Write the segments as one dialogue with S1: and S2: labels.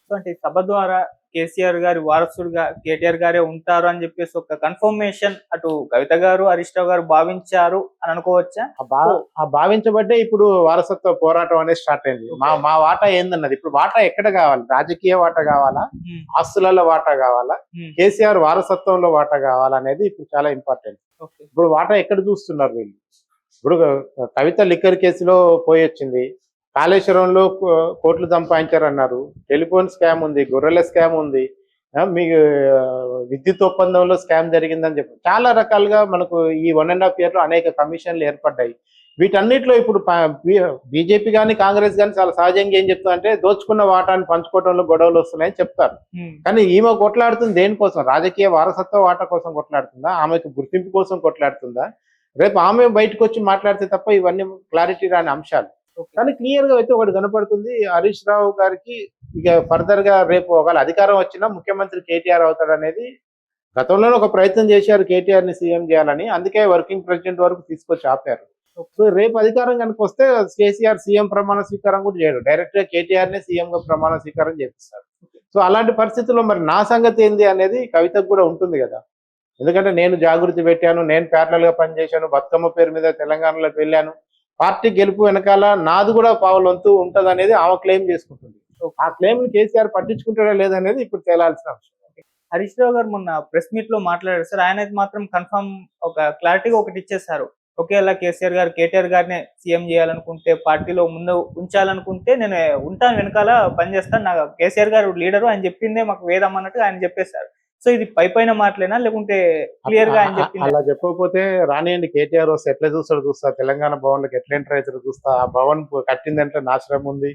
S1: So అంటే సభ ద్వారా కేసీఆర్ గారి వారసుడుగా కేటీఆర్ గారే ఉంటారు అని చెప్పేసి ఒక కన్ఫర్మేషన్ అటు కవిత గారు, హరీష్ రావు గారు భావించారు అని అనుకోవచ్చా?
S2: ఆ భావించబట్టే ఇప్పుడు వారసత్వ పోరాటం అనేది స్టార్ట్ అయింది. మా మా వాటా ఏందన్నది. ఇప్పుడు వాటా ఎక్కడ కావాలి? రాజకీయ వాటా కావాలా, ఆస్తులలో వాటా కావాలా, కేసీఆర్ వారసత్వంలో వాటా కావాలా అనేది ఇప్పుడు చాలా ఇంపార్టెంట్. ఇప్పుడు వాటా ఎక్కడ చూస్తున్నారు వీళ్ళు? ఇప్పుడు కవిత లిక్కర్ కేసులో పోయి వచ్చింది, కాళేశ్వరంలో కోట్లు సంపాదించారన్నారు, టెలిఫోన్ స్కామ్ ఉంది, గొర్రెల స్కామ్ ఉంది, మీకు విద్యుత్ ఒప్పందంలో స్కామ్ జరిగిందని చెప్పి చాలా రకాలుగా మనకు ఈ 1.5 year లో అనేక కమిషన్లు ఏర్పడ్డాయి. వీటన్నిటిలో ఇప్పుడు బీజేపీ కానీ కాంగ్రెస్ కానీ చాలా సహజంగా ఏం చెప్తుందంటే దోచుకున్న వాటాన్ని పంచుకోవడంలో గొడవలు వస్తున్నాయని చెప్తారు. కానీ ఈమె కొట్లాడుతుంది దేనికోసం? రాజకీయ వారసత్వ వాటా కోసం కొట్లాడుతుందా? ఆమెకు గుర్తింపు కోసం కొట్లాడుతుందా? రేపు ఆమె బయటకు వచ్చి మాట్లాడితే తప్ప ఇవన్నీ క్లారిటీ రాని అంశాలు. కానీ క్లియర్ గా అయితే ఒకటి కనపడుతుంది, హరీష్ రావు గారికి ఇక ఫర్దర్ గా రేపు ఒకవేళ అధికారం వచ్చినా ముఖ్యమంత్రి కేటీఆర్ అవుతాడు అనేది గతంలోనే ఒక ప్రయత్నం చేశారు కేటీఆర్ ని సీఎం చేయాలని, అందుకే వర్కింగ్ ప్రెసిడెంట్ వరకు తీసుకొచ్చి ఆపారు. సో రేపు అధికారం కనుక వస్తే కేసీఆర్ సీఎం ప్రమాణ స్వీకారం కూడా చేయడు, డైరెక్ట్ గా కేటీఆర్ నే సీఎం గా ప్రమాణ స్వీకారం చేపిస్తారు. సో అలాంటి పరిస్థితుల్లో మరి నా సంగతి ఏంది అనేది కవితకు కూడా ఉంటుంది కదా. ఎందుకంటే నేను జాగృతి పెట్టాను, నేను ప్యారలల్ గా పనిచేశాను, బతుకమ్మ పేరు మీద తెలంగాణలోకి వెళ్ళాను, పార్టీ గెలుపు వెనకాల నాది కూడా పావులొంతు ఉంటది అనేది ఆమె క్లెయిమ్ చేసుకుంటుంది. ఆ క్లెయిమ్ ని కేసీఆర్ పట్టించుకుంటాడా లేదనేది ఇప్పుడు తేలాల్సిన అంశం.
S1: హరీష్ రావు గారు మొన్న ప్రెస్ మీట్ లో మాట్లాడారు సార్, ఆయన మాత్రం కన్ఫర్మ్ ఒక క్లారిటీగా ఒకటి ఇచ్చేసారు. ఒకేలా కేసీఆర్ గారు కేటీఆర్ గారినే సీఎం చేయాలనుకుంటే, పార్టీలో ముందు ఉంచాలనుకుంటే నేను ఉంటాను, వెనకాల పనిచేస్తాను, నా కేసీఆర్ గారు లీడరు, ఆయన చెప్పిందే మాకు వేదం అన్నట్టు ఆయన చెప్పేశారు. సో ఇది పైన మాటలేనా లేకుంటే క్లియర్ గా ఆయన చెప్పింది?
S2: అలా చెప్పకపోతే రానియండి, కేటీఆర్ వస్తే ఎట్లా చూస్తా, తెలంగాణ భవన్ లోకి ఎట్లా ఎంటర్ అవుతారు చూస్తా, ఆ భవన్ కట్టిందంటే నాశనం ఉంది,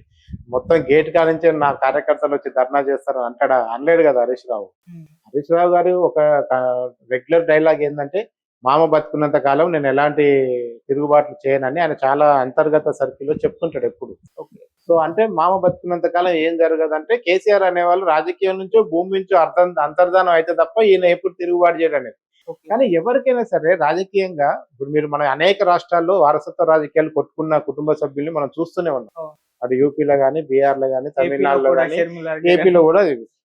S2: మొత్తం గేట్ కానించే నా కార్యకర్తలు వచ్చి ధర్నా చేస్తారు అంటాడా? అనలేడు కదా హరీష్ రావు. హరీష్ రావు గారు ఒక రెగ్యులర్ డైలాగ్ ఏంటంటే, మామ బతుకున్నంత కాలం నేను ఎలాంటి తిరుగుబాట్లు చేయనని ఆయన చాలా అంతర్గత సర్కిల్లో చెప్తుంటాడు ఎప్పుడు. సో అంటే మామ బతుకున్నంత కాలం ఏం జరగదంటే, కేసీఆర్ అనేవాళ్ళు రాజకీయం నుంచో భూమి నుంచో అంతర్ధానం అయితే తప్ప ఈయన ఎప్పుడు తిరుగుబాటు చేయడనేది. కానీ ఎవరికైనా సరే రాజకీయంగా ఇప్పుడు మీరు మన అనేక రాష్ట్రాల్లో వారసత్వ రాజకీయాలు కొట్టుకున్న కుటుంబ సభ్యుల్ని మనం చూస్తూనే ఉన్నాం. అటు యూపీలో కానీ, బీహార్లో కానీ, తమిళనాడులో కానీ, ఏపీలో కూడా.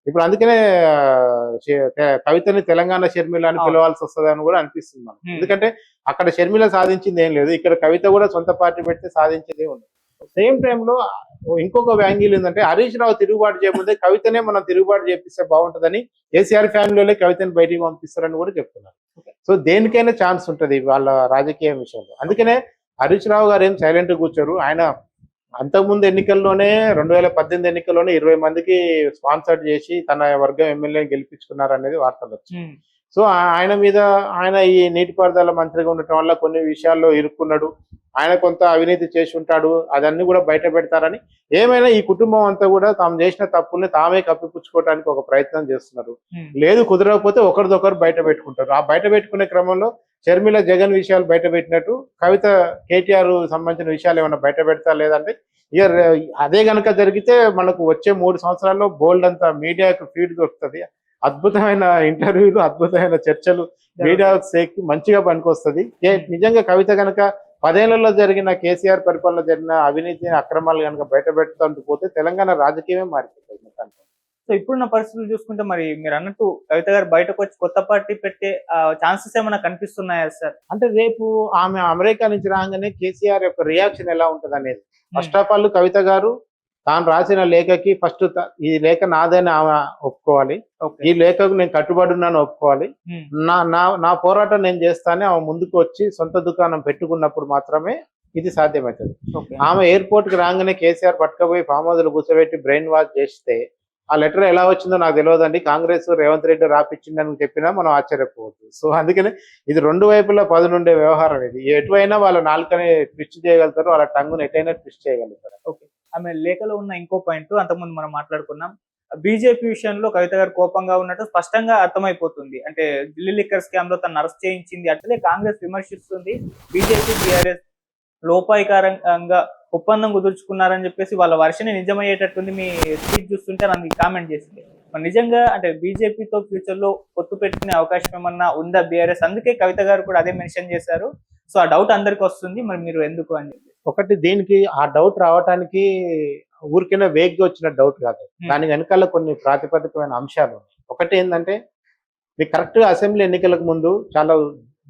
S2: ఇప్పుడు అందుకనే కవితని తెలంగాణ షర్మిల అని పిలవాల్సి వస్తుంది అని కూడా అనిపిస్తుంది మనం. ఎందుకంటే అక్కడ షర్మిల సాధించింది ఏం లేదు, ఇక్కడ కవిత కూడా సొంత పార్టీ పెడితే సాధించేదే ఉంది. సేమ్ టైంలో ఇంకొక వ్యాంగిల్ ఏంటంటే, హరీష్ రావు తిరుగుబాటు చేయముందే కవితనే మనం తిరుగుబాటు చేపిస్తే బాగుంటుందని కేసీఆర్ ఫ్యామిలీలో కవితని బయటికి పంపిస్తారని కూడా చెప్తున్నారు. సో దేనికైనా ఛాన్స్ ఉంటుంది వాళ్ళ రాజకీయ విషయంలో. అందుకనే హరీష్ రావు గారు ఏం సైలెంట్ కూర్చోరు. ఆయన అంతకుముందు ఎన్నికల్లోనే 2018 ఎన్నికల్లోనే 20 మందికి స్పాన్సర్ చేసి తన వర్గం ఎమ్మెల్యేని గెలిపించుకున్నారు అనేది వార్తలు వచ్చాయి. సో ఆయన ఈ నీటిపారుదల మంత్రిగా ఉండటం వల్ల కొన్ని విషయాల్లో ఇరుక్కున్నాడు, ఆయన కొంత అవినీతి చేసి ఉంటాడు, అదన్నీ కూడా బయట పెడతారని. ఏమైనా ఈ కుటుంబం అంతా కూడా తాము చేసిన తప్పుల్ని తామే కప్పిపుచ్చుకోవడానికి ఒక ప్రయత్నం చేస్తున్నారు. లేదు కుదరకపోతే ఒకరిదొకరు బయట పెట్టుకుంటారు. ఆ బయట పెట్టుకునే క్రమంలో షర్మిల జగన్ విషయాలు బయట పెట్టినట్టు కవిత కేటీఆర్ సంబంధించిన విషయాలు ఏమైనా బయట పెడతా లేదంటే ఇక అదే గనక జరిగితే మనకు వచ్చే 3 సంవత్సరాల్లో బోల్డ్ అంతా మీడియాకు ఫీడ్ దొరుకుతుంది. అద్భుతమైన ఇంటర్వ్యూలు, అద్భుతమైన చర్చలు మీడియాకి మంచిగా పనికొస్తుంది. నిజంగా కవిత కనుక 10 ఏళ్లలో జరిగిన కేసీఆర్ పరిపాలన జరిగిన అవినీతి అక్రమాలు కనుక బయట పెడుతూ పోతే తెలంగాణ రాజకీయమే మారిపోతుంది మొత్తానికి.
S1: సో ఇప్పుడున్న పరిస్థితులు చూసుకుంటే మరి మీరు అన్నట్టు కవిత గారు బయటకు వచ్చి కొత్త పార్టీ పెట్టే ఛాన్సెస్ ఏమైనా కనిపిస్తున్నాయా సార్?
S2: అంటే రేపు ఆమె అమెరికా నుంచి రాగానే కేసీఆర్ యొక్క రియాక్షన్ ఎలా ఉంటది అనేది. ఫస్ట్ ఆఫ్ ఆల్ కవిత గారు తాను రాసిన లేఖకి ఫస్ట్ ఈ లేఖ నాదని ఆమె ఒప్పుకోవాలి, ఈ లేఖకు నేను కట్టుబడి ఉన్నాను ఒప్పుకోవాలి, నా పోరాటం నేను చేస్తానే ఆమె ముందుకు వచ్చి సొంత దుకాణం పెట్టుకున్నప్పుడు మాత్రమే ఇది సాధ్యమవుతుంది. ఆమె ఎయిర్పోర్ట్ కి రాగానే కేసీఆర్ పట్టుకపోయి ఫామ్ హౌస్ లో కూర్చోబెట్టి బ్రెయిన్ వాష్ చేస్తే ఆ లెటర్ ఎలా వచ్చిందో నాకు తెలియదండి, కాంగ్రెస్ రేవంత్ రెడ్డి రాపిచ్చిందని చెప్పినా మనం ఆశ్చర్యపోవద్దు. సో అందుకనే ఇది 2 వైపులా పదునుండే వ్యవహారం. ఇది ఎటువైనా వాళ్ళ నాలుకని ట్విస్ట్ చేయగలుగుతారు, వాళ్ళ టంగుని ఎటైనా ట్విస్ట్ చేయగలుగుతారు.
S1: ఓకే, ఆమె లేఖలో ఉన్న ఇంకో పాయింట్ అంతకుముందు మనం మాట్లాడుకున్నాం, బీజేపీ విషయంలో కవిత గారు కోపంగా ఉన్నట్టు స్పష్టంగా అర్థమైపోతుంది. అంటే ఢిల్లీ లిక్కర్ స్కామ్ లో తను అరెస్ట్ చేయించింది అట్లే కాంగ్రెస్ విమర్శిస్తుంది, బీజేపీ బీఆర్ఎస్ లోపాయికారంగా ఒప్పందం కుదుర్చుకున్నారని చెప్పేసి వాళ్ళ వర్షని నిజమయ్యేటట్టుంది. మీ స్పీచ్ చూస్తుంటే నాకు కామెంట్ చేసింది. మరి నిజంగా అంటే బీజేపీతో ఫ్యూచర్ లో పొత్తు పెట్టుకునే అవకాశం ఏమన్నా ఉందా బీఆర్ఎస్? అందుకే కవిత గారు కూడా అదే మెన్షన్ చేశారు. సో ఆ డౌట్ అందరికి వస్తుంది, మరి మీరు ఎందుకు అని చెప్పి.
S2: ఒకటి దీనికి ఆ డౌట్ రావటానికి ఊరికైనా వేగ్గా వచ్చిన డౌట్ కాదు. దాని వెనకాల కొన్ని ప్రాతిపదికమైన అంశాలు ఉన్నాయి. ఒకటి ఏంటంటే మీకు కరెక్ట్ గా అసెంబ్లీ ఎన్నికలకు ముందు చాలా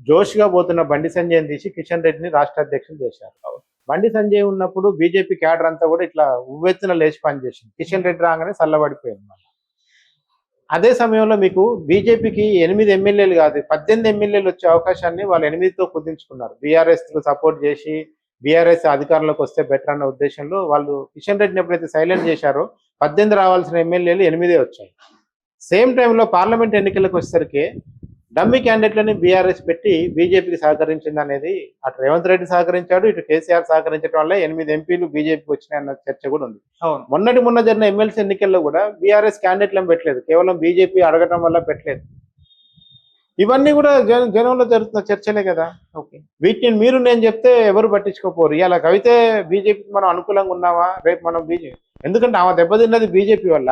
S2: జోష్గా పోతున్న బండి సంజయ్ని తీసి కిషన్ రెడ్డిని రాష్ట్ర అధ్యక్షులు చేశారు. బండి సంజయ్ ఉన్నప్పుడు బీజేపీ క్యాడర్ అంతా కూడా ఇట్లా ఉవ్వెత్తున లేచి పనిచేసింది. కిషన్ రెడ్డి రాగానే చల్లబడిపోయింది. అదే సమయంలో మీకు బీజేపీకి 8 ఎమ్మెల్యేలు కాదు 18 ఎమ్మెల్యేలు వచ్చే అవకాశాన్ని వాళ్ళు 8తో కుదించుకున్నారు. బీఆర్ఎస్ సపోర్ట్ చేసి బీఆర్ఎస్ అధికారంలోకి వస్తే బెటర్ అన్న ఉద్దేశంలో వాళ్ళు కిషన్ రెడ్డిని ఎప్పుడైతే సైలెంట్ చేశారో 18 రావాల్సిన ఎమ్మెల్యేలు 8 వచ్చాయి. సేమ్ టైంలో పార్లమెంట్ ఎన్నికలకు వచ్చేసరికి డమ్మీ క్యాండిడేట్లని బీఆర్ఎస్ పెట్టి బీజేపీకి సహకరించింది అనేది అటు రేవంత్ రెడ్డి సహకరించాడు, ఇటు కేసీఆర్ సహకరించడం వల్ల 8 ఎంపీలు బీజేపీకి వచ్చినాయి అన్న చర్చ కూడా ఉంది. మొన్న జరిగిన ఎమ్మెల్సీ ఎన్నికల్లో కూడా బీఆర్ఎస్ క్యాండిడేట్లను పెట్టలేదు, కేవలం బీజేపీ అడగటం వల్ల పెట్టలేదు. ఇవన్నీ కూడా జనంలో జరుగుతున్న చర్చలే కదా. వీటిని మీరు నేను చెప్తే ఎవరు పట్టించుకోపోరు. ఇలా కవితే బీజేపీకి మనం అనుకూలంగా ఉన్నామా, రేపు మనం బీజేపీ ఎందుకంటే ఆమె దెబ్బతిన్నది బీజేపీ వల్ల.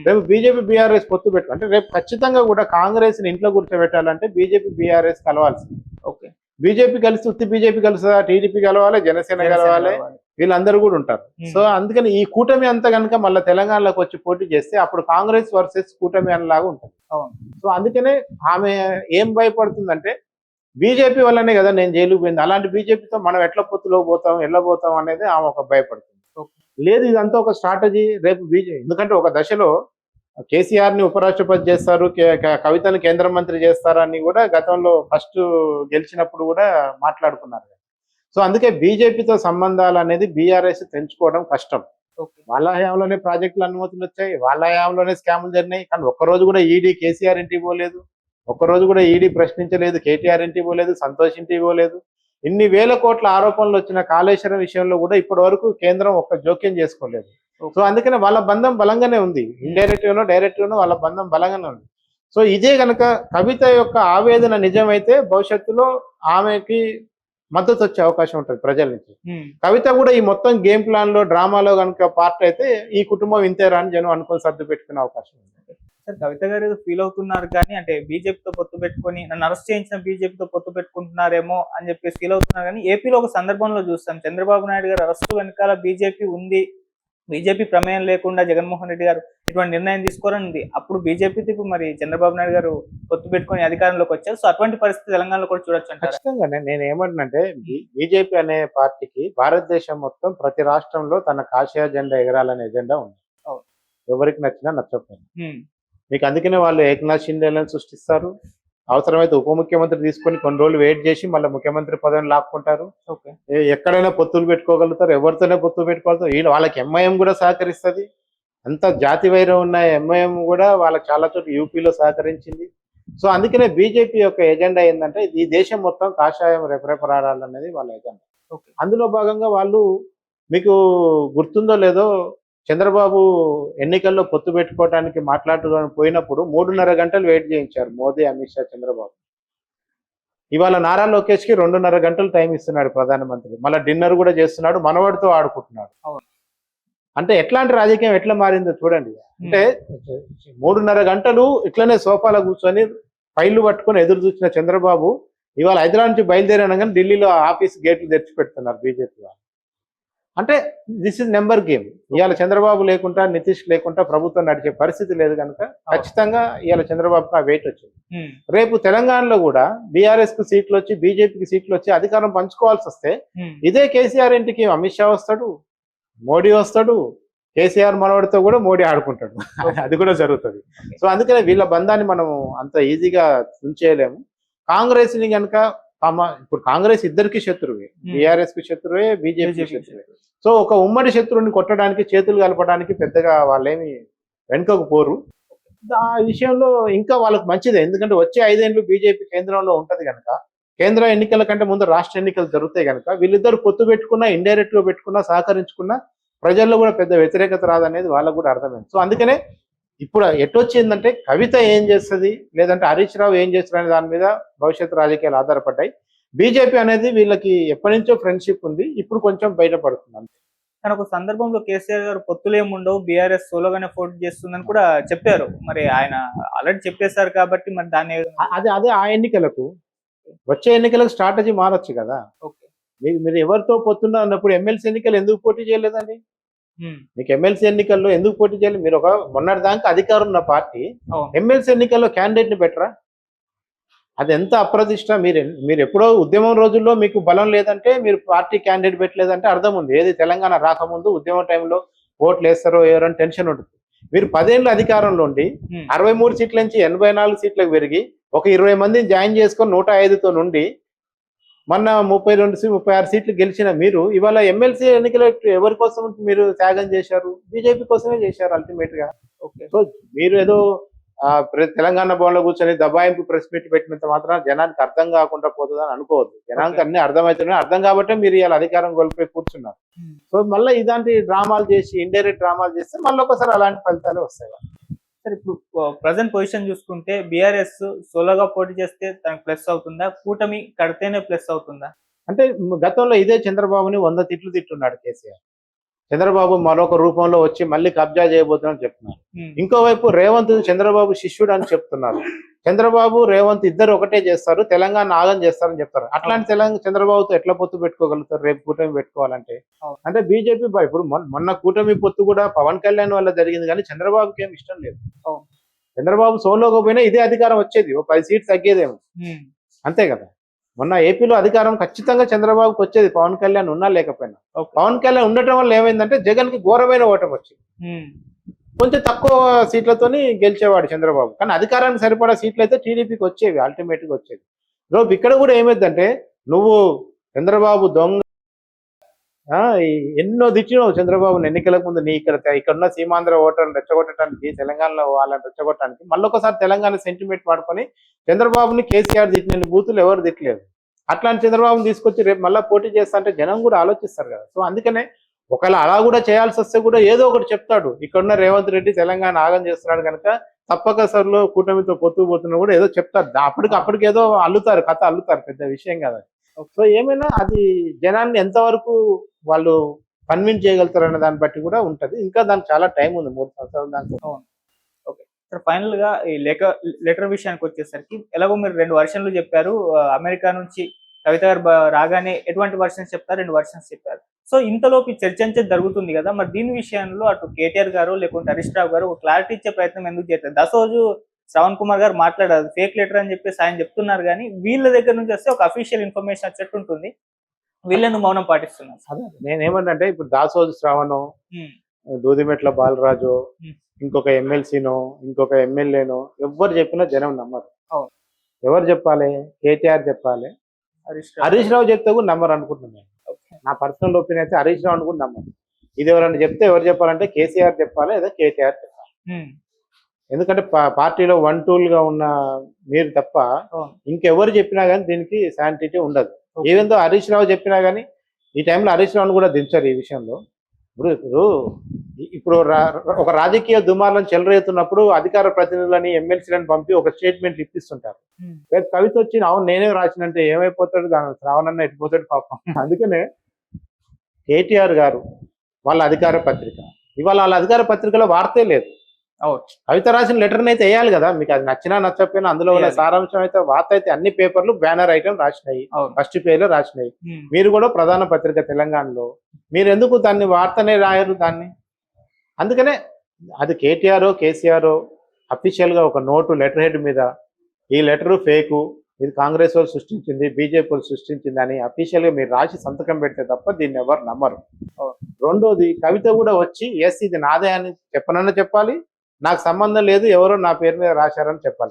S2: రేపు బీజేపీ బీఆర్ఎస్ పొత్తు పెట్టు అంటే రేపు ఖచ్చితంగా కూడా కాంగ్రెస్ ని ఇంట్లో కూర్చోబెట్టాలంటే బీజేపీ బీఆర్ఎస్ కలవాల్సింది. బీజేపీ కలిసి ఉత్తి బీజేపీ కలుస్తుందా, టీడీపీ కలవాలి, జనసేన కలవాలి, వీళ్ళందరూ కూడా ఉంటారు. సో అందుకని ఈ కూటమి అంతా కనుక మళ్ళీ తెలంగాణలోకి వచ్చి పోటీ చేస్తే అప్పుడు కాంగ్రెస్ వర్సెస్ కూటమి అనేలాగా ఉంటుంది. సో అందుకనే ఆమె ఏం భయపడుతుందంటే బీజేపీ వల్లనే కదా నేను జైలుకు పోయింది, అలాంటి బీజేపీతో మనం ఎట్లా పొత్తులో పోతాం వెళ్ళబోతాం అనేది ఆమె ఒక భయపడుతుంది. లేదు ఇదంతా ఒక స్ట్రాటజీ రేపు బీజేపీ, ఎందుకంటే ఒక దశలో కేసీఆర్ ని ఉపరాష్ట్రపతి చేస్తారు, కవితను కేంద్ర మంత్రి చేస్తారని కూడా గతంలో ఫస్ట్ గెలిచినప్పుడు కూడా మాట్లాడుకున్నారు. సో అందుకే బీజేపీతో సంబంధాలు అనేది బీఆర్ఎస్ తెంచుకోవడం కష్టం. వాళ్ళ హయాంలోనే ప్రాజెక్టుల అనుమతులు వచ్చాయి, వాళ్ళ హయాంలోనే స్కాములు జరిగినాయి. కానీ ఒక్కరోజు కూడా ఈడీ కేసీఆర్ ఇంటికి పోలేదు, ఒక్కరోజు కూడా ఈడీ ప్రశ్నించలేదు, కేటీఆర్ ఇంటికి పోలేదు, సంతోష్ ఇంటికి పోలేదు. ఇన్ని వేల కోట్ల ఆరోపణలు వచ్చిన కాళేశ్వరం విషయంలో కూడా ఇప్పటి వరకు కేంద్రం ఒక్క జోక్యం చేసుకోలేదు. సో అందుకనే వాళ్ళ బంధం బలంగానే ఉంది, ఇండైరెక్ట్ గానో డైరెక్ట్ గానో వాళ్ళ బంధం బలంగానే ఉంది. సో ఇదే కనుక కవిత యొక్క ఆవేదన నిజమైతే భవిష్యత్తులో ఆమెకి మద్దతు వచ్చే అవకాశం ఉంటుంది ప్రజల నుంచి. కవిత కూడా ఈ మొత్తం గేమ్ ప్లాన్ లో డ్రామాలో కనుక పార్ట్ అయితే ఈ కుటుంబం ఇంతేరా అని జనం అనుకుని సర్దు పెట్టుకునే అవకాశం ఉంది.
S1: సార్ కవిత గారు ఫీల్ అవుతున్నారు కానీ అంటే బీజేపీతో పొత్తు పెట్టుకొని నన్ను అరెస్ట్ చేయించిన బీజేపీతో పొత్తు పెట్టుకుంటున్నారేమో అని చెప్పేసి ఫీల్ అవుతున్నారు. కానీ ఏపీలో ఒక సందర్భంలో చూస్తాం చంద్రబాబు నాయుడు గారు అరెస్టు వెనకాల బీజేపీ ఉంది, బీజేపీ ప్రమేయం లేకుండా జగన్మోహన్ రెడ్డి గారు ఇటువంటి నిర్ణయం తీసుకోరని అప్పుడు బీజేపీతో మరి చంద్రబాబు నాయుడు గారు పొత్తు పెట్టుకొని అధికారంలోకి వచ్చారు. సో అటువంటి పరిస్థితి తెలంగాణలో కూడా చూడొచ్చు అంటారు.
S2: ఖచ్చితంగానే నేను ఏమంటున్నంటే బీజేపీ అనే పార్టీకి భారతదేశం మొత్తం ప్రతి రాష్ట్రంలో తన కాషాయ జెండా ఎగరాలనే ఎజెండా ఉంది, ఎవరికి నచ్చినా నచ్చకపోయినా. మీకు అందుకనే వాళ్ళు ఏకనాథ్ షిండేలను సృష్టిస్తారు, అవసరమైతే ఉప ముఖ్యమంత్రి తీసుకొని కొన్ని రోజులు వెయిట్ చేసి మళ్ళీ ముఖ్యమంత్రి పదవిని లాక్కుంటారు. ఎక్కడైనా పొత్తులు పెట్టుకోగలుగుతారు, ఎవరితోనే పొత్తు పెట్టుకోగలుగుతారు. వీళ్ళు వాళ్ళకి ఎంఐఎం కూడా సహకరిస్తుంది, అంత జాతి వైరం ఉన్న ఎంఐఎం కూడా వాళ్ళకి చాలా చోట్ల యూపీలో సహకరించింది. సో అందుకనే బీజేపీ యొక్క ఎజెండా ఏంటంటే ఈ దేశం మొత్తం కాషాయం రెపరెపరాడాలనేది వాళ్ళ ఎజెండా. అందులో భాగంగా వాళ్ళు మీకు గుర్తుందో లేదో చంద్రబాబు ఎన్నికల్లో పొత్తు పెట్టుకోవడానికి మాట్లాడుకోవడానికి పోయినప్పుడు 3.5 గంటలు వెయిట్ చేయించారు మోదీ, అమిత్ షా, చంద్రబాబు. ఇవాళ నారా లోకేష్ కి 2.5 గంటలు టైం ఇస్తున్నాడు ప్రధానమంత్రి, మళ్ళీ డిన్నర్ కూడా చేస్తున్నాడు, మనవాడితో ఆడుకుంటున్నాడు. అంటే ఎట్లాంటి రాజకీయం ఎట్లా మారిందో చూడండి. అంటే 3.5 గంటలు ఇట్లనే సోఫాలో కూర్చొని ఫైళ్లు పట్టుకొని ఎదురు చూసిన చంద్రబాబు ఇవాళ హైదరాబాద్ నుంచి బయలుదేరాను కానీ ఢిల్లీలో ఆఫీస్ గేట్లు తెరిచి పెడుతున్నారు బీజేపీ వాళ్ళు. అంటే దిస్ ఇస్ నెంబర్ గేమ్. ఇవాళ చంద్రబాబు లేకుండా నితీష్ లేకుండా ప్రభుత్వం నడిచే పరిస్థితి లేదు కనుక ఖచ్చితంగా ఇవాళ చంద్రబాబుకి ఆ వెయిట్ వచ్చింది. రేపు తెలంగాణలో కూడా బీఆర్ఎస్ కు సీట్లు వచ్చి బీజేపీకి సీట్లు వచ్చి అధికారం పంచుకోవాల్సి వస్తే ఇదే కేసీఆర్ ఇంటికి అమిత్ షా వస్తాడు, మోడీ వస్తాడు, కేసీఆర్ మనవడితో కూడా మోడీ ఆడుకుంటాడు, అది కూడా జరుగుతుంది. సో అందుకనే వీళ్ళ బంధాన్ని మనం అంత ఈజీగా ఉంచేయలేము. కాంగ్రెస్ ని కనుక ఇప్పుడు కాంగ్రెస్ ఇద్దరికి శత్రువే, బీఆర్ఎస్ కి శత్రువే, బీజేపీ శత్రువే. సో ఒక ఉమ్మడి శత్రువుని కొట్టడానికి చేతులు కలపడానికి పెద్దగా వాళ్ళేమి వెనుకకు పోరు. ఆ విషయంలో ఇంకా వాళ్ళకి మంచిదే, ఎందుకంటే వచ్చే 5 ఏళ్ళు బీజేపీ కేంద్రంలో ఉంటది కనుక, కేంద్ర ఎన్నికల కంటే ముందు రాష్ట్ర ఎన్నికలు జరుగుతాయి కనుక వీళ్ళిద్దరు పొత్తు పెట్టుకున్నా, ఇండైరెక్ట్ గా పెట్టుకున్నా, సహకరించుకున్నా ప్రజల్లో కూడా పెద్ద వ్యతిరేకత రాదనేది వాళ్ళకు కూడా అర్థమైంది. సో అందుకనే ఇప్పుడు ఎటొచ్చిందంటే కవిత ఏం చేస్తుంది లేదంటే హరీష్ రావు ఏం చేస్తారు అనే దాని మీద భవిష్యత్తు రాజకీయాలు ఆధారపడ్డాయి. బీజేపీ అనేది వీళ్ళకి ఎప్పటి నుంచో ఫ్రెండ్షిప్ ఉంది, ఇప్పుడు కొంచెం బయటపడుతుంది అంతే.
S1: కానీ ఒక సందర్భంలో కేసీఆర్ గారు పొత్తులు ఏముండవు, బీఆర్ఎస్ సోలోగానే పోటీ చేస్తుందని కూడా చెప్పారు. మరి ఆయన ఆల్రెడీ చెప్పేశారు కాబట్టి మరి దాన్ని
S2: అదే ఆ ఎన్నికలకు వచ్చే ఎన్నికలకు స్ట్రాటజీ మారొచ్చు కదా. మీరు ఎవరితో పొత్తున్నా అన్నప్పుడు ఎమ్మెల్సీ ఎన్నికలు ఎందుకు పోటీ చేయలేదండి? మీకు ఎమ్మెల్సీ ఎన్నికల్లో ఎందుకు పోటీ చేయాలి? మీరు ఒక మొన్నటి దాకా అధికారం ఉన్న పార్టీ
S1: అవును.
S2: ఎమ్మెల్సీ ఎన్నికల్లో క్యాండిడేట్ ని పెట్టరా? అది ఎంత అప్రదిష్ట. మీరు ఎప్పుడో ఉద్యమం రోజుల్లో మీకు బలం లేదంటే మీరు పార్టీ క్యాండిడేట్ పెట్టలేదంటే అర్థం ఉంది. ఏది తెలంగాణ రాకముందు ఉద్యమం టైంలో ఓట్లు వేస్తారో ఎవరని టెన్షన్ ఉంటుంది. మీరు 10 ఏళ్ళు అధికారంలో ఉండి 63 సీట్ల నుంచి 84 సీట్లకు పెరిగి ఒక 20 మందిని జాయిన్ చేసుకొని 105తో నుండి మొన్న 36 సీట్లు గెలిచిన మీరు ఇవాళ ఎమ్మెల్సీ ఎన్నికలు ఎవరి కోసం మీరు త్యాగం చేశారు? బీజేపీ కోసమే చేశారు అల్టిమేట్ గా.
S1: ఓకే.
S2: సో మీరు ఏదో తెలంగాణ భవన్లో కూర్చొని దబాయింపు ప్రెస్ మీట్ పెట్టినంత మాత్రం జనానికి అర్థం కాకుండా పోతుందని అనుకోవద్దు. జనానికి అన్ని అర్థమవుతున్నాయి. అర్థం కాబట్టి మీరు ఇలా అధికారం కోల్పోయి కూర్చున్నారు. సో మళ్ళీ ఇలాంటి డ్రామాలు చేసి ఇండైరెక్ట్ డ్రామాలు చేస్తే మళ్ళీ ఒకసారి అలాంటి ఫలితాలు వస్తాయి.
S1: సార్ ఇప్పుడు ప్రజెంట్ పొజిషన్ చూసుకుంటే బీఆర్ఎస్ సోలోగా పోటీ చేస్తే తనకు ప్లస్ అవుతుందా, కూటమి కడితేనే ప్లస్ అవుతుందా?
S2: అంటే గతంలో ఇదే చంద్రబాబుని 100 తిట్లు తిట్టున్నాడు కేసీఆర్. చంద్రబాబు మరొక రూపంలో వచ్చి మళ్ళీ కబ్జా చేయబోతున్నాడు చెప్తున్నారు. ఇంకోవైపు రేవంత్ చంద్రబాబు శిష్యుడు అని చెప్తున్నారు. చంద్రబాబు రేవంత్ ఇద్దరు ఒకటే చేస్తారు, తెలంగాణ ఆగం చేస్తారని చెప్తారు. అట్లాంటి చంద్రబాబుతో ఎట్లా పొత్తు పెట్టుకోగలుగుతారు రేపు కూటమి పెట్టుకోవాలంటే? అంటే బీజేపీ ఇప్పుడు మొన్న కూటమి పొత్తు కూడా పవన్ కళ్యాణ్ వల్ల జరిగింది, కానీ చంద్రబాబుకి ఏం ఇష్టం లేదు. చంద్రబాబు సోలోకి పోయినా ఇదే అధికారం వచ్చేది, ఓ 10 సీట్లు తగ్గేదేమో, అంతే కదా. మొన్న ఏపీలో అధికారం ఖచ్చితంగా చంద్రబాబుకి వచ్చేది, పవన్ కళ్యాణ్ ఉన్నా లేకపోయినా. పవన్ కళ్యాణ్ ఉండటం వల్ల ఏమైందంటే జగన్ కి ఘోరమైన ఓటమి వచ్చింది. కొంచెం తక్కువ సీట్లతోని గెలిచేవాడు చంద్రబాబు, కానీ అధికారానికి సరిపడా సీట్లు అయితే టీడీపీకి వచ్చేవి, అల్టిమేట్ గా వచ్చేది. రేపు ఇక్కడ కూడా ఏమైందంటే నువ్వు చంద్రబాబు దొంగ ఎన్నో దిచ్చినావు చంద్రబాబుని ఎన్నికలకు ముందు. నీ ఇక్కడున్న సీమాంధ్ర ఓటర్లు రెచ్చగొట్టడానికి, తెలంగాణలో వాళ్ళని రెచ్చగొట్టడానికి మళ్ళొకసారి తెలంగాణ సెంటిమెంట్ వాడుకొని చంద్రబాబుని కేసీఆర్ తిట్టిన బూతులు ఎవరు తిట్టలేదు. అట్లాంటి చంద్రబాబుని తీసుకొచ్చి రేపు మళ్ళీ పోటీ చేస్తా అంటే జనం కూడా ఆలోచిస్తారు కదా. సో అందుకనే ఒకవేళ అలా కూడా చేయాల్సి వస్తే కూడా ఏదో ఒకటి చెప్తాడు. ఇక్కడున్న రేవంత్ రెడ్డి తెలంగాణ ఆగం చేస్తున్నాడు కనుక తప్పక సరిలో కూటమితో పొత్తు పోతున్నా కూడా ఏదో చెప్తారు. అప్పటికి ఏదో అల్లుతారు, కథ అల్లుతారు, పెద్ద విషయం కదా. సో ఏమైనా అది జనాన్ని ఎంతవరకు వాళ్ళు కన్విన్స్ చేయగలుగుతారు అనే దాన్ని బట్టి కూడా ఉంటది. ఇంకా దానికి చాలా టైం ఉంది, 3 సంవత్సరాల దాకా.
S1: ఓకే సార్, ఫైనల్ గా ఈ లెటర్ విషయానికి వచ్చేసరికి ఎలాగో మీరు 2 వర్షన్లు చెప్పారు. అమెరికా నుంచి కవిత గారు రాగానే ఎటువంటి వర్షన్స్ చెప్తారు, 2 వర్షన్స్ చెప్పారు. సో ఇంతలోపు చర్చ జరుగుతుంది కదా, మరి దీని విషయంలో అటు కేటీఆర్ గారు లేకుంటే హరీష్ రావు గారు క్లారిటీ ఇచ్చే ప్రయత్నం ఎందుకు చేయట్లేదు? దశరోజు శ్రవణ్ కుమార్ గారు మాట్లాడారు, ఫేక్ లెటర్ అని చెప్పేసి ఆయన చెప్తున్నారు, కానీ వీళ్ళ దగ్గర నుంచి వస్తే ఒక అఫీషియల్ ఇన్ఫర్మేషన్ వచ్చేట్టు ఉంటుంది, వీళ్ళను మౌనం పాటిస్తున్నారు.
S2: అదే నేనేమంటే ఇప్పుడు దాసోజు శ్రావణం, దూదిమెట్ల బాలరాజు, ఇంకొక ఎమ్మెల్సీనో ఇంకొక ఎమ్మెల్యేనో ఎవరు చెప్పినా జనం నమ్మరు. ఎవరు చెప్పాలి? కేటీఆర్ చెప్పాలి, హరీష్ రావు చెప్తే కూడా నమ్మరు అనుకుంటున్నాను. నా పర్సనల్ ఒపీనియన్ అయితే హరీష్ రావు అని కూడా నమ్మరు. ఇది ఎవరైనా చెప్తే ఎవరు చెప్పాలంటే కేసీఆర్ చెప్పాలి లేదా కేటీఆర్ చెప్పాలి. ఎందుకంటే పార్టీలో 1 టూల్ గా ఉన్న మీరు తప్ప ఇంకెవరు చెప్పినా కానీ దీనికి శాంటిటీ ఉండదు. ఈవెన్ దో హరీష్ రావు చెప్పినా కానీ ఈ టైంలో హరీష్ రావును కూడా దించారు ఈ విషయంలో. ఇప్పుడు ఒక రాజకీయ దుమార్లను చెలరేతున్నప్పుడు అధికార ప్రతినిధులని ఎమ్మెల్సీలను పంపి ఒక స్టేట్మెంట్ ఇప్పిస్తుంటారు. రేపు కవిత వచ్చి అవును నేనే రాసినంటే ఏమైపోతాడు, దాని శ్రావణన్న ఎట్టిపోతాడు పాపం. అందుకనే కేటీఆర్ గారు వాళ్ళ అధికార పత్రిక, ఇవాళ వాళ్ళ అధికార పత్రికలో వార్తే లేదు. కవిత రాసిన లెటర్ని అయితే వేయాలి కదా, మీకు అది నచ్చినా నచ్చకపోయినా అందులో ఉన్న సారాంశం అయితే వార్త అయితే అన్ని పేపర్లు బ్యానర్ ఐటమ్ రాసినాయి, ఫస్ట్ పేజ్ రాసినాయి. మీరు కూడా ప్రధాన పత్రిక తెలంగాణలో, మీరు ఎందుకు దాన్ని వార్తనే రాయరు దాన్ని? అందుకనే అది కేటీఆర్ కేసీఆర్ అఫీషియల్ గా ఒక నోటు లెటర్ హెడ్ మీద ఈ లెటర్ ఫేకు, ఇది కాంగ్రెస్ వాళ్ళు సృష్టించింది, బీజేపీ వాళ్ళు సృష్టించింది అని అఫీషియల్ గా మీరు రాసి సంతకం పెడితే తప్ప దీన్ని ఎవరు నమ్మరు. రెండోది కవిత కూడా వచ్చి ఎస్ ఇది నాదే అని చెప్పనన్నా చెప్పాలి, నాకు సంబంధం లేదు ఎవరో నా పేరు మీద రాశారని చెప్పాలి.